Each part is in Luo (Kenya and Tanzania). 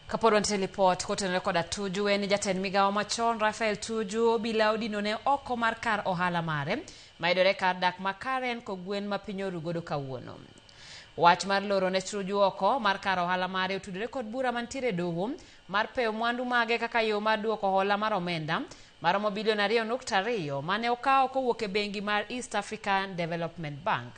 Kaporo ntelipot kotenore koda Tuju en jatend migawo machon Raphael Tuju Obila odinone oko mar kar ohala mare maidore kar dak makare en kogwen ma piny orugodo kawuono. Wach mar loro ne Tuju oko mar kar ohala mare otudore kod bura mantiere doho mar peyo mwandu mage kaka yo mar duoko hola mar omenda maromo bilion 2.2 mane okawo kowuok e bengi mar East African Development Bank.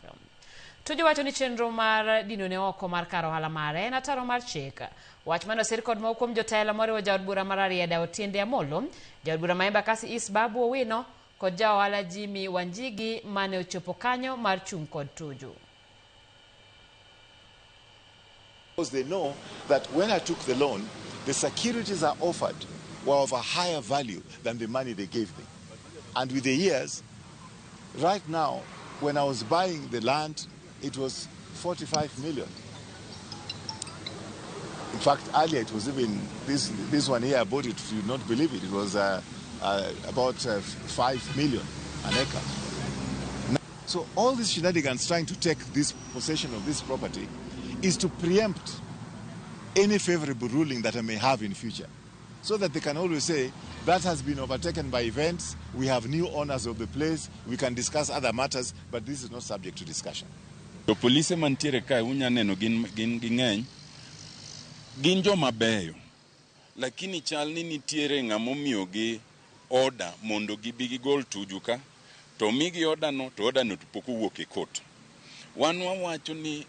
Tuju wacho ni chenro mar dinone oko mar kar ohala mare en ataro mar chik. Wach mano osir kod moko kuom jotelo moriwo jaod bura mar Arieda Otiende Amolo, jaod bura ma Embakasi East Babu Owino kod jaohala Jimmy Wanjigi mane ochopo kanyo mar chung' kod Tuju. Because they know that when I took the loan, the securities I offered were of a higher value than the money they gave me. And with the years, right now, when I was buying the land, it was 45 million. In fact, earlier it was even, this one here, I bought it, you would not believe it, it was about 5 million an acre. So all these shenanigans trying to take this possession of this property is to preempt any favorable ruling that I may have in future. So that they can always say, that has been overtaken by events, we have new owners of the place, we can discuss other matters, but this is not subject to discussion. The police mantiere kai unya neno gin ng'eny gin joma beyo lakini chal ni nitiere ng'amo miyogi order mondo gibi gigol Tuju ka to migi order no to pok owuok e court. Wan wawacho ni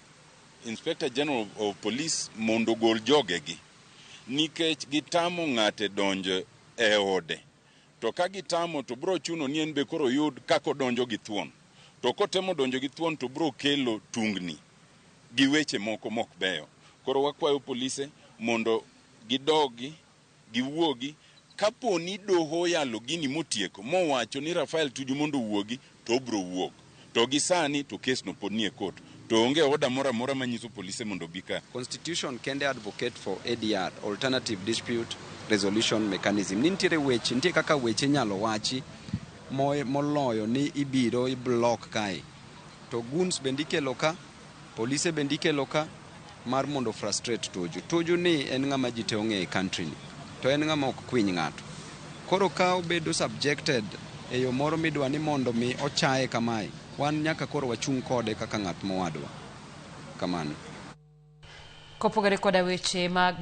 Inspector General of Police mondo gol jogegi nikech gitamo ng'ate donjo e ode to ka gitamo to bro chuno ni en be koro yud kako donjo gi thuon to kotemo donjo gi thuon to bro kelo tungni gi weche moko mok beyo. Koro wakwayo polise mondo gidogi giwuogi kapo ni doho yalo gini motieko mowacho ni Raphael Tuju mondo wuogi to bro wuok to gisani to case no pod nie court to onge order mora manyiso polise mondo bika. Constitution kende advocate for ADR, alternative dispute resolution mechanism. Nitiere weche nitie kaka weche nyalo wachi moloyo ni ibiro block kai to guns bendikelo ka polise bendikelo ka mar mondo frustrate Tuju ni en ng'ama ji te ong'e e country ni to en ng'ama ok kwiny ng'ato koro ka obedo subjected e yo moro midwa ni mondo mi ochaye kamae wan nyaka koro wachung' kode kaka ng'at mowadwa kamano. Kopogore koda weche mag